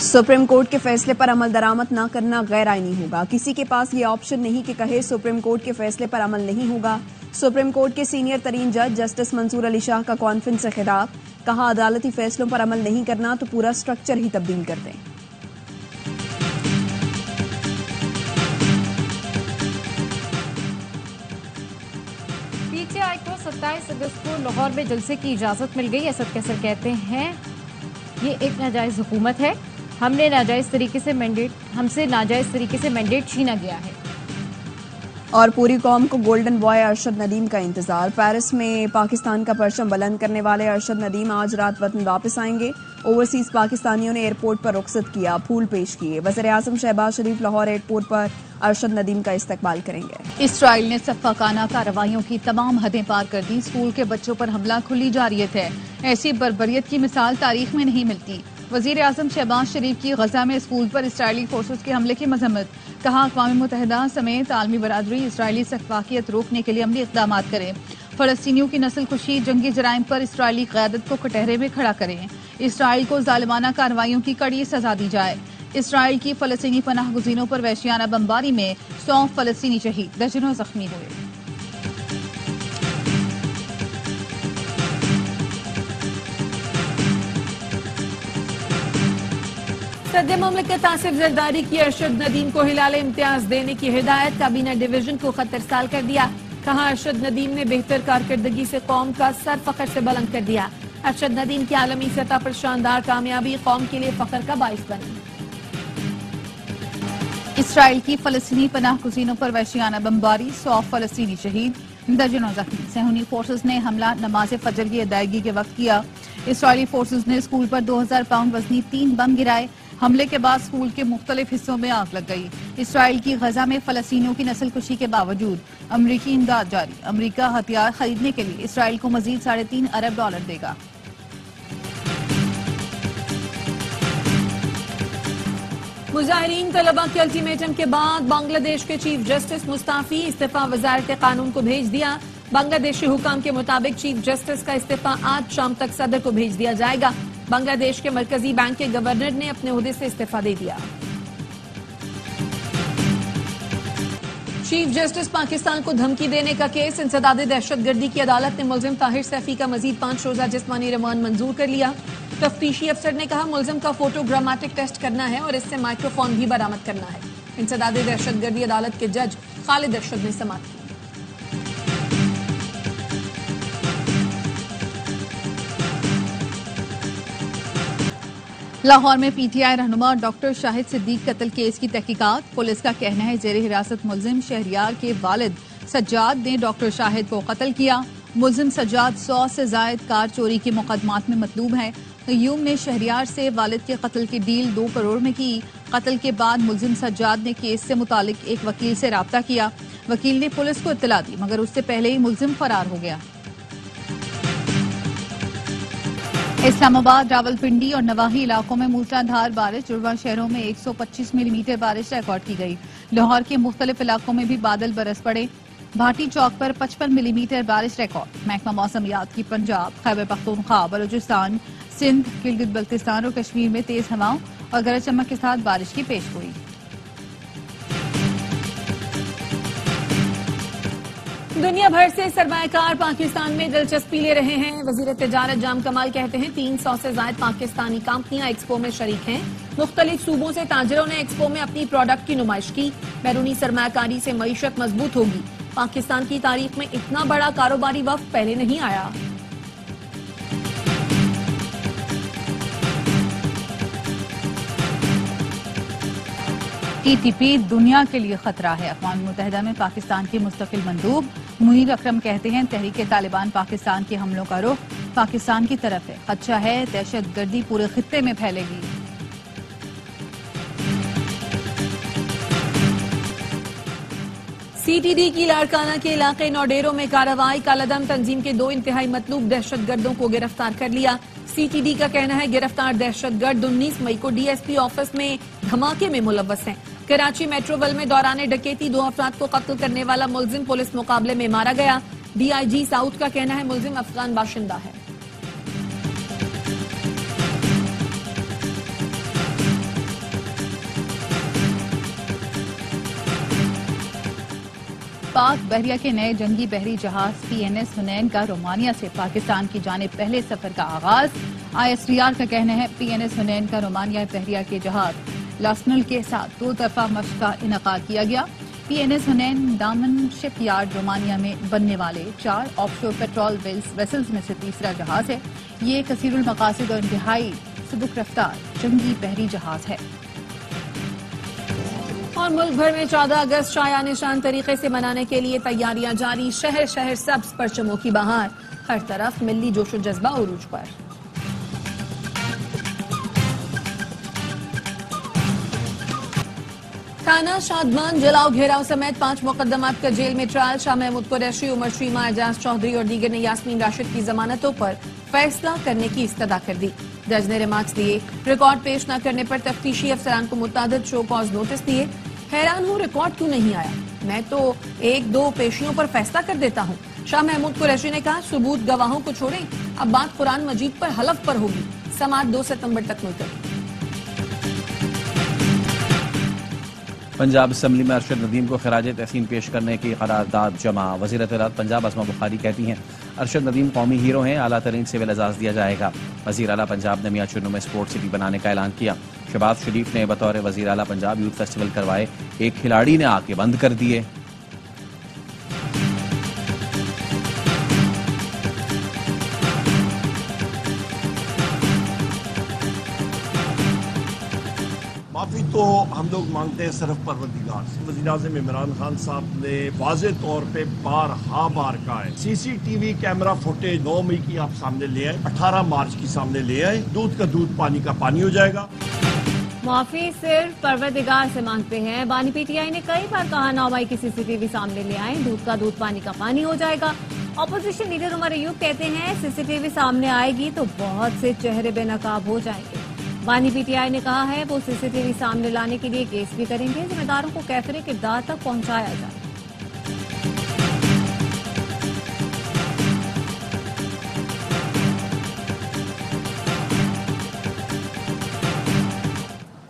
Supreme court के फैसले पर अमल दरामद न करना गैर आईनी होगा। किसी के पास ये ऑप्शन नहीं कि कहे सुप्रीम कोर्ट के फैसले पर अमल नहीं होगा। सुप्रीम कोर्ट के सीनियर तरीन जज जस्टिस मंसूर अली शाह का कॉन्फ्रेंस से खिताब, कहा अदालती फैसलों पर अमल नहीं करना तो पूरा स्ट्रक्चर ही तब्दील कर दें। पीटीआई को 27 अगस्त को लाहौर में जलसे की इजाजत मिल गई। असद कैसर कहते हैं ये एक नाजायज हुकूमत है, हमसे नाजायज तरीके से मैंडेट छीना गया है। और पूरी कौम को गोल्डन बॉय अरशद नदीम का इंतजार। पेरिस में पाकिस्तान का परचम बुलंद करने वाले अरशद नदीम आज रात वतन वापस आएंगे। ओवरसीज पाकिस्तानियों ने एयरपोर्ट पर रुखसत किया, फूल पेश किए। वज़ीर-ए-आज़म शहबाज शरीफ लाहौर एयरपोर्ट पर अरशद नदीम का इस्तकबाल करेंगे। इसराइल ने सफ़ाकाना कार्रवाइयों की तमाम हदें पार कर दी। स्कूल के बच्चों पर हमला खुली जारियत है। ऐसी बर्बरियत की मिसाल तारीख में नहीं मिलती। वज़ीर-ए-आज़म शहबाज शरीफ की गजा में स्कूल पर इसराइली फोर्सेज के हमले की मजम्मत, कहा अक़वाम मुत्तहिदा समेत आलमी बरादरी इसराइली सफाकियत रोकने के लिए अमली इक़दाम करें। फ़लस्तीनियों की नस्ल कुशी जंगी जराइम पर इसराइली क़यादत को कटहरे में खड़ा करें। इसराइल को ज़ालिमाना कार्रवाइयों की कड़ी सजा दी जाए। इसराइल की फ़लस्तीनी पनाह गुज़ीनों पर वहशियाना बमबारी में 100 फ़लस्तीनी शहीद, दर्जनों जख्मी हुए। सदर मुमलिकत आसिफ जरदारी की अरशद नदीम को हिलाले इम्तियाज देने की हिदायत, काबीना डिवीजन को खत इरसाल कर दिया। कहा अरशद नदीम ने बेहतर कारकर्दगी से कौम का सर फख्र से बुलंद कर दिया। अरशद नदीम की आलमी सतह पर शानदार कामयाबी कौम के लिए फख्र का बाइस बनी। इसराइल की फ़लस्तीनी पनाह गुज़ीनों पर वहशियाना बमबारी, 100 फ़लस्तीनी शहीद, दर्जनों जख्मी। सहूनी फोर्सेज ने हमला नमाज फजर की अदायगी के वक्त किया। इसराइली फोर्सेज ने स्कूल पर 2000 पाउंड वजनी 3 बम गिराए। हमले के बाद स्कूल के मुख्तलिफ हिस्सों में आग लग गई। इसराइल की गजा में फ़लस्तीनियों की नस्ल कुशी के बावजूद अमरीकी इमदाद जारी। अमरीका हथियार खरीदने के लिए इसराइल को मजीद $3.5 अरब देगा। मुजाहिरीन तलबा के अल्टीमेटम के बाद बांग्लादेश के चीफ जस्टिस मुस्ताफी, इस्तीफा वजारत कानून को भेज दिया। बांग्लादेशी हुकाम के मुताबिक चीफ जस्टिस का इस्तीफा आज शाम तक सदर को भेज दिया जाएगा। बांग्लादेश के मरकजी बैंक के गवर्नर ने अपने ओहदे से इस्तीफा दे दिया। चीफ जस्टिस पाकिस्तान को धमकी देने का केस, इंसदाद दहशतगर्दी की अदालत ने मुल्जिम ताहिर सैफी का मजीद 5 रोजा जिस्मानी रिमांड मंजूर कर लिया। तफ्तीशी अफसर ने कहा मुल्जिम का फोटोग्रामेटिक टेस्ट करना है और इससे माइक्रोफोन भी बरामद करना है। इंसदाद दहशतगर्दी अदालत के जज खालिद अरशद ने समाअत की। लाहौर में पीटीआई रहनुमा डॉक्टर शाहिद सिद्दीक कत्ल केस की तहकीकात। पुलिस का कहना है जेर हिरासत मुल्जिम शहरियार के वालिद सज्जाद ने डॉक्टर शाहिद को कत्ल किया। मुल्जिम सज्जाद 100 से जायद कार चोरी के मुकदमात में मतलूब है। यूम ने शहरियार से वालिद के कत्ल की डील 2 करोड़ में की। कत्ल के बाद मुल्जिम सज्जाद ने केस से मुतालिक एक वकील से राब्ता किया। वकील ने पुलिस को इत्तला दी मगर उससे पहले ही मुल्जिम फरार हो गया। इस्लामाबाद, रावलपिंडी और नवाही इलाकों में मूसलाधार बारिश। जुड़वा शहरों में 125 मिलीमीटर बारिश रिकॉर्ड की गई। लाहौर के मुख्तलिफ इलाकों में भी बादल बरस पड़े। भाटी चौक पर 55 मिलीमीटर बारिश रिकॉर्ड। महकमा मौसमियात की पंजाब, खैबर पख्तूनख्वा, बलूचिस्तान, सिंध, गिलगित बल्तिस्तान और कश्मीर में तेज हवाओं और गरज चमक के साथ बारिश की पेशगोई। दुनिया भर से सरमायाकार पाकिस्तान में दिलचस्पी ले रहे हैं। वजीर तिजारत जाम कमाल कहते हैं 300 से ज्यादा पाकिस्तानी कंपनियां एक्सपो में शरीक हैं। मुख्तलिफ सूबों से ताजरों ने एक्सपो में अपनी प्रोडक्ट की नुमाइश की। बैरूनी सरमायाकारी से मईशत मजबूत होगी। पाकिस्तान की तारीख में इतना बड़ा कारोबारी वफ्द पहले नहीं आया। TTP दुनिया के लिए खतरा है। अक़वाम मुत्तहिदा में पाकिस्तान के मुस्तकिल मंदूब मुनीर अकरम कहते हैं तहरीक तालिबान पाकिस्तान के हमलों का रुख पाकिस्तान की तरफ है। खदशा है दहशतगर्दी पूरे खित्ते में फैलेगी। CTD की लाड़काना के इलाके नौडेरो में कार्रवाई। कालादम तंजीम के 2 इंतहाई मतलूब दहशतगर्दों को गिरफ्तार कर लिया। CTD का कहना है गिरफ्तार दहशतगर्द 19 मई को DSP ऑफिस में धमाके में मुलव्वस हैं। कराची मेट्रोवेल में दौरान डकैती 2 अफराद को कत्ल करने वाला मुल्जिम पुलिस मुकाबले में मारा गया। DIG साउथ का कहना है मुल्जिम अफगान बाशिंदा है। पाक बहरिया के नए जंगी बहरी जहाज PNS हुनैन का रोमानिया से पाकिस्तान की जानिब पहले सफर का आगाज। ISDR का कहना है PNS हुनैन का रोमानिया बहरिया के जहाज लास्नल के साथ 2 तरफा मशक का इनका किया गया। PNS हुनैन दामन शिप यार्ड रोमानिया में बनने वाले 4 ऑफशोर पेट्रोल वेसल्स में से तीसरा जहाज है। ये कसीरुल मकासिद और इंतहाई सुबुक रफ्तार जंगी बहरी जहाज है। और मुल्क भर में 14 अगस्त शाया निशान तरीके से मनाने के लिए तैयारियां जारी। शहर शहर सब्ज परचमों की बहार, हर तरफ मिली जोशो जज्बा उरूज पर। थाना शादमान जलाओ घेराव समेत 5 मुकदमात का जेल में ट्रायल। शाह महमूद कुरैशी, उमर शीमा, एजाज चौधरी और दीगर ने यास्मीन राशिद की जमानतों पर फैसला करने की इस्तदा कर दी। जज ने रिमार्क्स दिए। रिकॉर्ड पेश न करने पर तफ्तीशी अफसरान को मुतादिद शो कॉज नोटिस दिए। हैरान हूँ रिकॉर्ड क्यों नहीं आया, मैं तो 1-2 पेशियों पर फैसला कर देता हूँ। शाह महमूद कुरैशी ने कहा सबूत गवाहों को छोड़ें, अब बात कुरान मजीद पर हलफ पर होगी। समाअत 2 सितंबर तक मुलतवी। पंजाब असम्बली में अरशद नदीम को खराज तहसीन पेश करने की करारदाद जमा। वज़ीर इत्तलात पंजाब अस्मा बुखारी कहती हैं अरशद नदीम कौमी हीरो हैं, आला तरीन सिविल एजाज दिया जाएगा। वज़ीर आला पंजाब ने मियां चुन्नू में स्पोर्ट्स सिटी बनाने का ऐलान किया। शहबाज शरीफ ने बतौर वज़ीर आला पंजाब यूथ फेस्टिवल करवाए, एक खिलाड़ी ने आके बंद कर दिए। माफी तो हम लोग मांगते हैं सिर्फ परवरदिगार से। वज़ीर-ए-आज़म इमरान खान साहब ने वाज़े तौर पे बार कहा है CCTV कैमरा फुटेज 9 मई की आप सामने ले आए, 18 मार्च की सामने ले आए, दूध का दूध पानी का पानी हो जाएगा। माफी सिर्फ परवरदिगार से मांगते हैं। बानी PTI ने कई बार कहा 9 मई की CCTV सामने ले आए, दूध का दूध पानी का पानी हो जाएगा। ऑपोजिशन लीडर उमर अयूब कहते हैं CCTV सामने आएगी तो बहुत से चेहरे बेनकाब हो जाएंगे। बानी PTI ने कहा है वो CCTV सामने लाने के लिए केस भी करेंगे, जिम्मेदारों को कैफरे किरदार तक पहुंचाया जाए।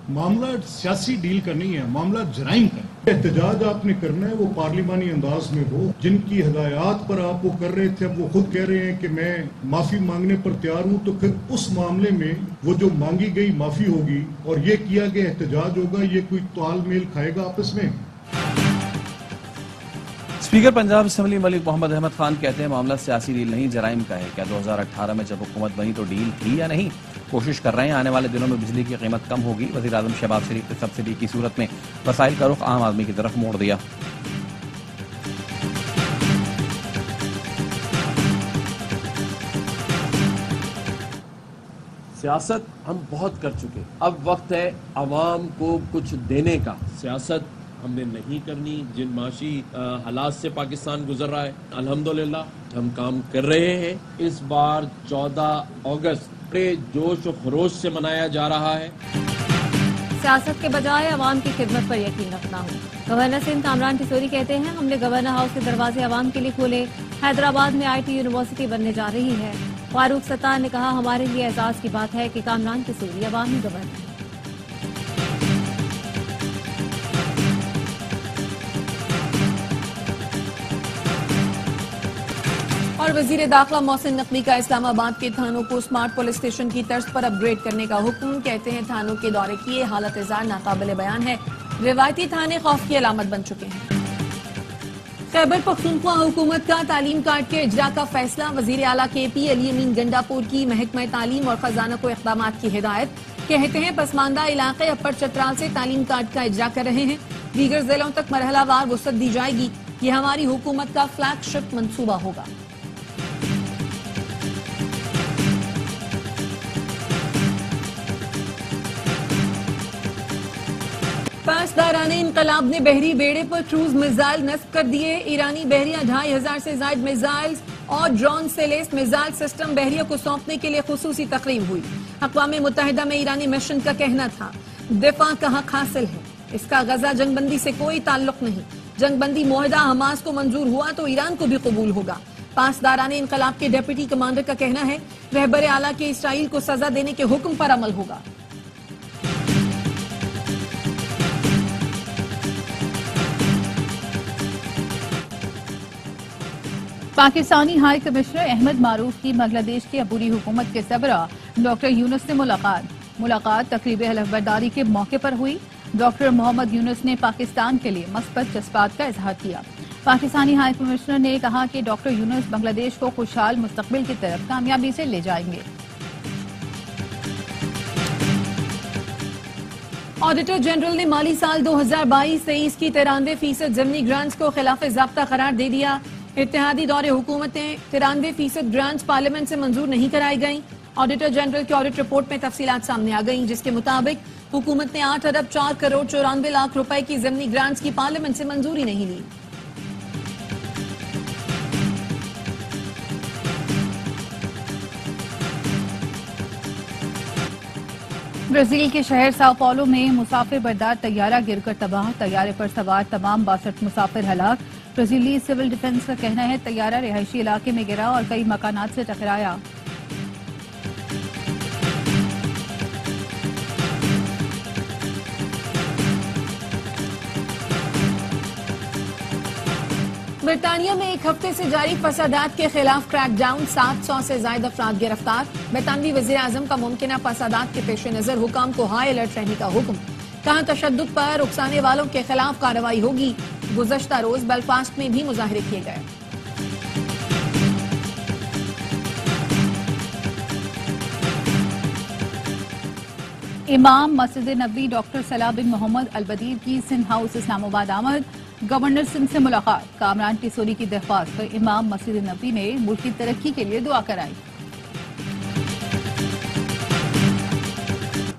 मामला सियासी डील का नहीं है, मामला जराइम का। एहतजाज आपने करना है वो पार्लिमानी अंदाज में हो। जिनकी हिदायत पर आप वो कर रहे थे, अब वो खुद कह रहे हैं कि मैं माफी मांगने पर तैयार हूं, तो फिर उस मामले में वो जो मांगी गई माफी होगी और ये किया गया एहतजाज होगा, ये कोई तालमेल खाएगा आपस में? स्पीकर पंजाब असम्बली मलिक मोहम्मद अहमद खान कहते हैं मामला सियासी डील नहीं जराइम का है। क्या 2018 में जब हुकूमत बनी तो डील थी या नहीं? कोशिश कर रहे हैं, आने वाले दिनों में बिजली की कीमत कम होगी। वज़ीर आज़म शहबाज शरीफ ने सब्सिडी की सूरत में वसाइल का रुख आम आदमी की तरफ मोड़ दिया। सियासत हम बहुत कर चुके, अब वक्त है आवाम को कुछ देने का। सियासत हमने नहीं करनी। जिन माशी हालात से पाकिस्तान गुजर रहा है, अल्हम्दुलिल्लाह हम काम कर रहे हैं। इस बार 14 अगस्त बड़े जोश और खरोश से मनाया जा रहा है। सियासत के बजाय अवाम की खिदमत पर यकीन रखना हो। गवर्नर सिंध कामरान टिसोरी कहते हैं हमने गवर्नर हाउस के दरवाजे अवाम के लिए खोले। हैदराबाद में IT यूनिवर्सिटी बनने जा रही है। फारूक सत्तार ने कहा हमारे लिए एजाज की बात है कि कामरान टिसोरी अवामी गवर्नर है। और वजीर दाखिला मोहसिन नकवी का इस्लामाबाद के थानों को स्मार्ट पुलिस स्टेशन की तर्ज पर अपग्रेड करने का हुक्म। कहते हैं थानों के दौरे किए हालत इज़ार नाकाबिले बयान है। रिवायती थाने खौफ की अलामत बन चुके हैं। खैबर पख्तूनख्वा हुकूमत का तालीम कार्ड के इजरा का फैसला। वजीर आला KP अली अमीन गंडापुर की महकमा तालीम और खजाना को इक़दाम की हिदायत। कहते हैं पसमानदा इलाके अपर चतराल से तालीम कार्ड का इजरा कर रहे हैं, दीगर जिलों तक मरहलावार वुसअत दी जाएगी। ये हमारी हुकूमत का फ्लैगशिप मंसूबा होगा। पासदाराने इनकलाब ने बहरी बेड़े पर क्रूज मिसाइल नस्ब कर दिए। ईरानी बहरिया 2500 से ज्यादा मिसाइल और ड्रोन से लेस मिसाइल सिस्टम बहरिया को सौंपने के लिए खुसूसी तकरीब हुई। अक़वाम मुत्तहिदा में ईरानी मिशन का कहना था दिफा का हक हासिल है, इसका गजा जंगबंदी से कोई ताल्लुक नहीं। जंगबंदी मुआहदा हमास को मंजूर हुआ तो ईरान को भी कबूल होगा। पासदाराने इनकलाब के डिप्टी कमांडर का कहना है रहबर आला के इसराइल को सजा देने के हुक्म पर अमल होगा। पाकिस्तानी हाई कमिश्नर अहमद मारूफ की बांग्लादेश की अबूरी हुकूमत के सरबराह डॉक्टर यूनुस से मुलाकात तकरीब हलफबरदारी के मौके पर हुई। डॉक्टर मोहम्मद यूनुस ने पाकिस्तान के लिए मस्बत जज्बात का इजहार किया। पाकिस्तानी हाई कमिश्नर ने कहा कि डॉक्टर यूनुस बांग्लादेश को खुशहाल मुस्तकबिल की तरफ कामयाबी से ले जाएंगे। ऑडिटर जनरल ने माली साल 2022-23 की 93% ज़मीनी ग्रांट्स को खिलाफ ज़ाब्ता करार दे दिया। इत्तेहादी दौरे हुकूमत ने 93% ग्रांट्स पार्लियामेंट से मंजूर नहीं कराई गई। ऑडिटर जनरल की ऑडिट रिपोर्ट में तफसीलात सामने आ गई, जिसके मुताबिक हुकूमत ने 8 अरब 4 करोड़ 94 लाख रुपए की ज़मीनी ग्रांट्स की पार्लियामेंट से मंजूरी नहीं ली। ब्राजील के शहर साओ पाउलो में मुसाफिर बरदार तैयारा गिरकर तबाह। तैयारे पर सवार तमाम 62 मुसाफिर हलाक। ब्राजीली सिविल डिफेंस का कहना है तैयारा रिहायशी इलाके में गिरा और कई मकानात से टकराया। बरतानिया में एक हफ्ते से जारी फसादात के खिलाफ क्रैकडाउन, 700 से ज्यादा अफराद गिरफ्तार। बरतानवी वज़ीर आज़म का मुमकिना फसादात के पेश नजर हुकाम को हाई अलर्ट रहने का हुक्म। कहा तशद्दुद पर उकसाने वालों के खिलाफ कार्रवाई होगी। गुज़श्ता रोज बेलफास्ट में भी मुजाहरे किए गए। इमाम मस्जिद नबी डॉक्टर सलाह बिन मोहम्मद अलबदीर की सिंध हाउस इस्लामाबाद आमद। गवर्नर सिंध से मुलाकात। कामरान टिसोरी की दरख्वास्त पर इमाम मस्जिद नबी ने मुल्क की तरक्की के लिए दुआ कराई।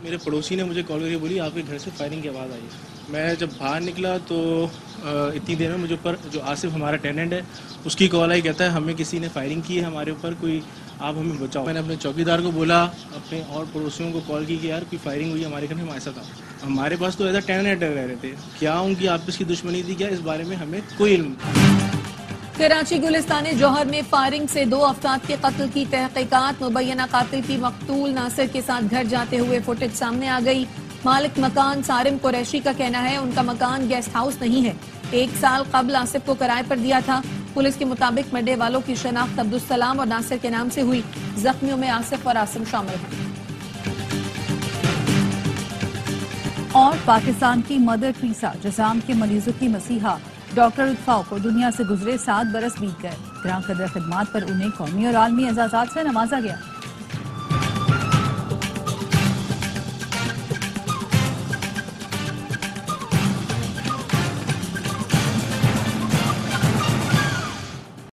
मेरे पड़ोसी ने मुझे कॉल करके बोली आपके घर से फायरिंग की आवाज़ आई है। मैं जब बाहर निकला तो इतनी देर में मुझे ऊपर जो आसिफ हमारा टेनेंट है उसकी कॉल आई, कहता है हमें किसी ने फायरिंग की है हमारे ऊपर, कोई आप हमें बचाओ। मैंने अपने चौकीदार को बोला, अपने और पड़ोसियों को कॉल की कि यार कोई फायरिंग हुई हमारे घर में। ऐसा था हमारे पास तो ऐसा टेनेंट रह रहे थे, क्या उनकी आपस की दुश्मनी थी क्या, इस बारे में हमें कोई इल्म नहीं। कराची गुलिस्तान जौहर में फायरिंग से 2 अफराद के कत्ल की तहकीकात। मुबैना कातिल की मकतूल नासिर के साथ घर जाते हुए फुटेज सामने आ गई। मालिक मकान सारिम कुरैशी का कहना है उनका मकान गेस्ट हाउस नहीं है, 1 साल कबल आसिफ को किराए पर दिया था। पुलिस के मुताबिक मरने वालों की शनाख्त अब्दुल सलाम और नासिर के नाम से हुई। जख्मियों में आसिफ और आसिम शामिल हैं। और पाकिस्तान की मदर टेरेसा जज़ाम के मरीजों की मसीहा डॉक्टर उत्फाव को दुनिया से गुजरे 7 बरस बीत गए। ग्रां कदर खिदमात पर उन्हें कौमी और आलमी एजाज़ात से नवाजा गया।